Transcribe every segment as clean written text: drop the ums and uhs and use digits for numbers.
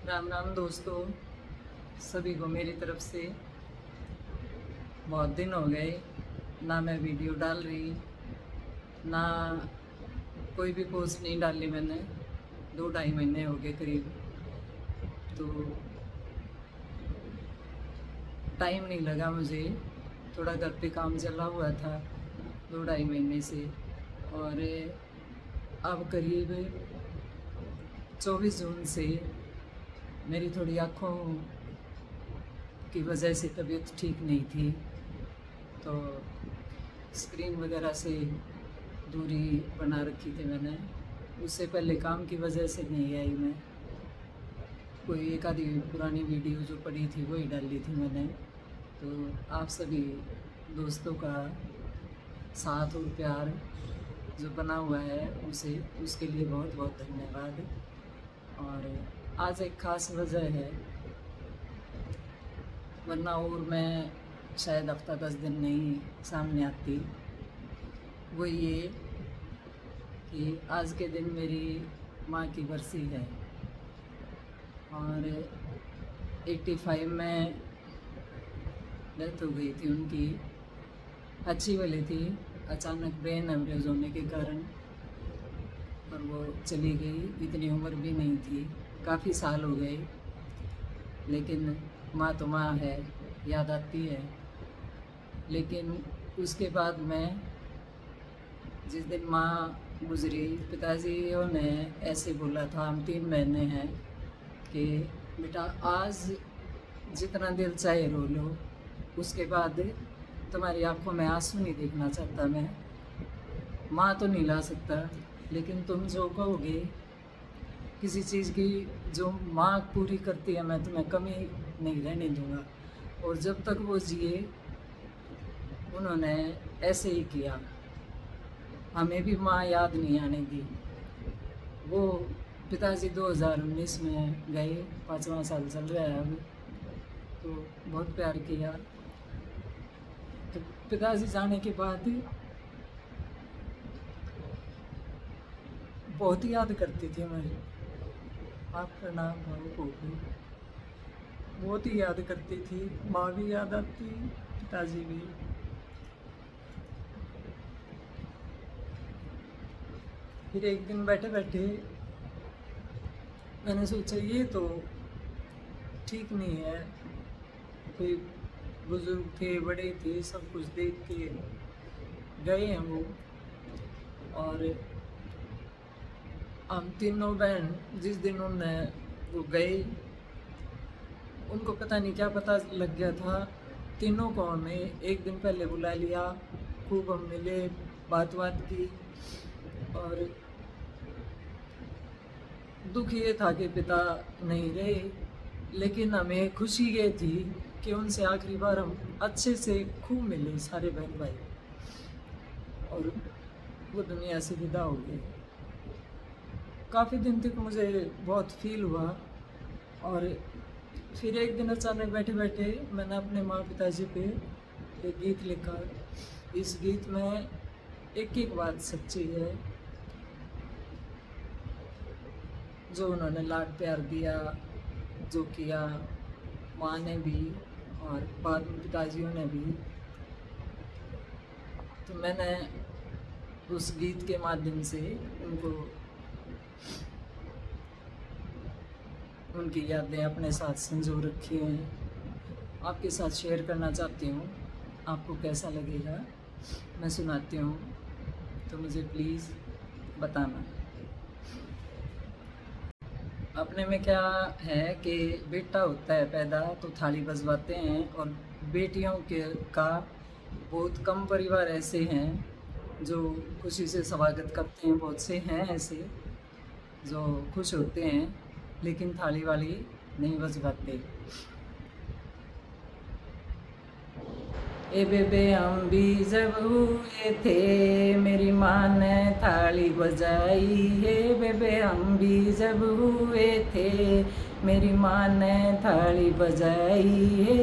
राम राम दोस्तों, सभी को मेरी तरफ से। बहुत दिन हो गए ना मैं वीडियो डाल रही, ना कोई भी पोस्ट नहीं डाली मैंने। 2-2.5 महीने हो गए करीब। तो टाइम नहीं लगा मुझे, थोड़ा घर पे काम चला हुआ था 2-2.5 महीने से। और अब करीब 24 जून से मेरी थोड़ी आँखों की वजह से तबीयत ठीक नहीं थी, तो स्क्रीन वगैरह से दूरी बना रखी थी मैंने। उससे पहले काम की वजह से नहीं आई मैं। कोई एक आधी पुरानी वीडियो जो पड़ी थी वही डाली थी मैंने। तो आप सभी दोस्तों का साथ और प्यार जो बना हुआ है उसके लिए बहुत बहुत धन्यवाद। और आज एक ख़ास वजह है, वरना और मैं शायद हफ्ता 10 दिन नहीं सामने आती। वो ये कि आज के दिन मेरी माँ की बरसी है और 85 में डेथ हो गई थी उनकी। अच्छी वाली थी, अचानक ब्रेन हेमरेज होने के कारण और वो चली गई। इतनी उम्र भी नहीं थी, काफ़ी साल हो गए, लेकिन माँ तो माँ है, याद आती है। लेकिन उसके बाद मैं जिस दिन माँ गुजरी, पिताजियों ने ऐसे बोला था, हम 3 महीने हैं, कि बेटा आज जितना दिल चाहे रो लो, उसके बाद तुम्हारी आंखों में आंसू नहीं देखना चाहता मैं। माँ तो नहीं ला सकता, लेकिन तुम जो कहोगे किसी चीज़ की जो माँ पूरी करती है, मैं तुम्हें कमी नहीं रहने दूँगा। और जब तक वो जिए उन्होंने ऐसे ही किया, हमें भी माँ याद नहीं आने दी। वो पिताजी 2019 में गए, 5वां साल चल रहा है अब। तो बहुत प्यार किया। तो पिताजी जाने के बाद बहुत ही याद करती थी मैं। आपका नाम भावुक हो गई। बहुत ही याद करती थी, माँ भी याद आती, पिताजी भी। फिर एक दिन बैठे बैठे मैंने सोचा ये तो ठीक नहीं है। कोई बुजुर्ग थे, बड़े थे, सब कुछ देख के गए हैं वो, और हम तीनों बहन जिस दिन उन्होंने वो गए, उनको पता नहीं क्या पता लग गया था। तीनों को हमें एक दिन पहले बुला लिया, खूब हम मिले, बात की। और दुख ये था कि पिता नहीं रहे, लेकिन हमें खुशी ये थी कि उनसे आखिरी बार हम अच्छे से खूब मिले, सारे बहन भाई, और वो दुनिया से विदा हो गए। काफ़ी दिन तक मुझे बहुत फील हुआ। और फिर एक दिन अचानक बैठे बैठे मैंने अपने माँ पिताजी पे एक गीत लिखा। इस गीत में एक एक बात सच्ची है, जो उन्होंने लाड प्यार दिया, जो किया माँ ने भी और बाद में पिताजियों ने भी। तो मैंने उस गीत के माध्यम से उनको, उनकी यादें अपने साथ संजो रखी हैं, आपके साथ शेयर करना चाहती हूँ। आपको कैसा लगेगा मैं सुनाती हूँ, तो मुझे प्लीज़ बताना। अपने में क्या है कि बेटा होता है पैदा तो थाली बजवाते हैं, और बेटियों के का बहुत कम परिवार ऐसे हैं जो खुशी से स्वागत करते हैं। बहुत से हैं ऐसे जो खुश होते हैं, लेकिन थाली वाली नहीं बजवाते। ए बेबे हम भी जब हुए थे, मेरी माँ ने थाली बजाई है। बेबे हम भी जब हुए थे, मेरी माँ ने थाली बजाई है।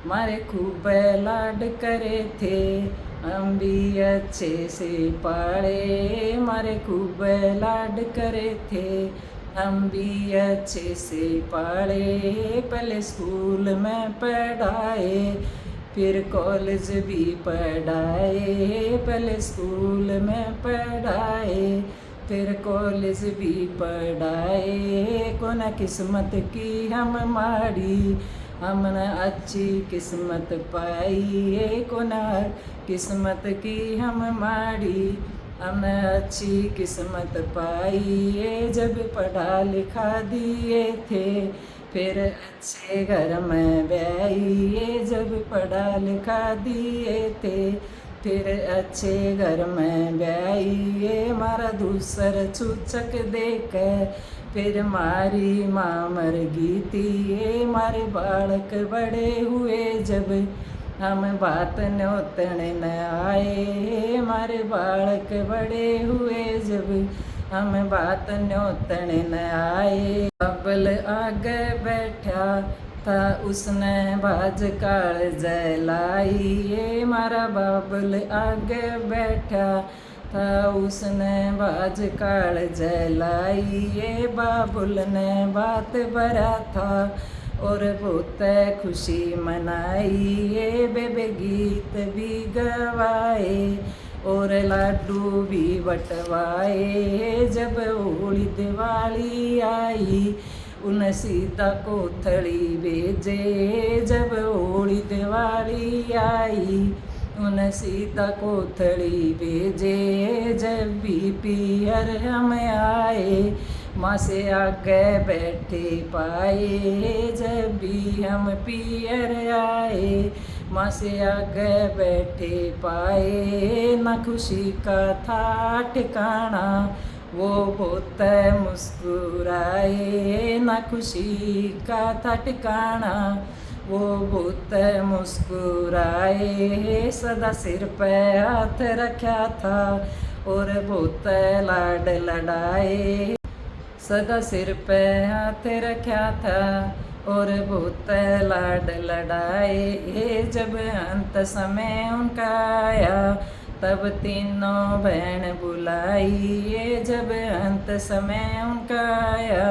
मारे खूब लाड करे थे, हम भी अच्छे से पाले। मारे खूब लाड करे थे, हम भी अच्छे से पढ़े, पहले स्कूल में पढ़ाए, फिर कॉलेज भी पढ़ाए, पहले स्कूल में पढ़ाए, फिर कॉलेज भी पढ़ाए। कोना किस्मत की हम माड़ी, हमने अच्छी किस्मत पाई, कोना किस्मत की हम माड़ी, हमने अच्छी किस्मत पाई। जब पढ़ा लिखा दिए थे, फिर अच्छे घर में ब्याई, जब पढ़ा लिखा दिए थे, फिर अच्छे घर में ब्याई। मारा दूसर चूचक देख, फिर मारी माँ मर गई थी। मारे बालक बड़े हुए जब, हम बात न्योतने न आए, मारे बालक बड़े हुए जब, हम बात न्योतने न आए। बाबल आगे बैठा था, उसने बाज काल जलाई, मारा बाबल आगे बैठा था, उसने बाज काल जलाई। बाबुल ने बात भरा था और बहुत खुशी मनाई, बेबे गीत भी गवाए और लाडू भी बटवाए। जब होली दिवाली आई, उन सीता को थड़ी भेजे, जब होली दिवाली आई, उन सीता को थड़ी भेजे। जब भी पियर हम आए, माँ से आगे बैठे पाए, जब भी हम पियर आए, माँ से आगे बैठे पाए। ना खुशी का था ठिकाना, वो बहुत मुस्कुराए, ना खुशी का था ठिकाना, वो बहुत मुस्कुराए। सदा सिर पे हाथ रखा था और बहुत लाड लड़ाए, सदा सिर पे हाथ रखा था और बहुत लाड लड़ाए। जब अंत समय उनका आया, तब तीनों बहन बुलाई, जब अंत समय उनका आया,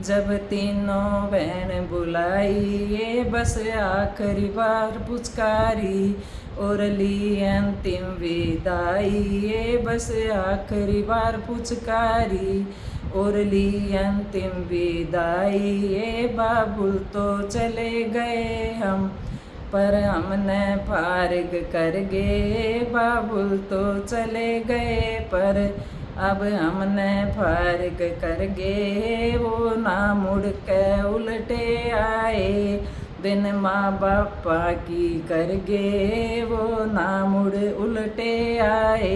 जब तीनों बहन बुलाई। बस आखिरी बार पुचकारी और ली अंतिम विदाई, बस आखिरी बार पुचकारी और ली अंतिम विदाई। बाबुल तो चले गए हम, पर हमने फारिग कर गए, बाबुल तो चले गए पर अब हमने फारिग कर गए। वो ना मुड़ के उल्टे आए, बिन माँ बापा की कर गए, वो ना मुड़ उल्टे आए,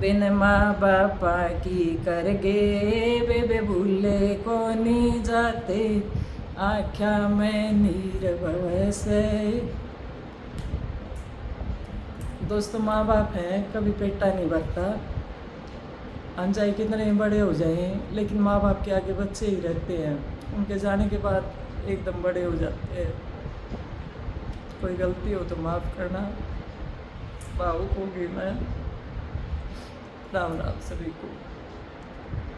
बिन माँ बापा की कर गए। बेबे भूले को नहीं जाते, आख्या में नीर बरसे। दोस्तों, माँ बाप हैं, कभी पेटा नहीं भरता, हम चाहे कितने बड़े हो जाएं, लेकिन माँ बाप के आगे बच्चे ही रहते हैं। उनके जाने के बाद एकदम बड़े हो जाते हैं। कोई गलती हो तो माफ़ करना। भावुक होगी मैं। राम राम सभी को।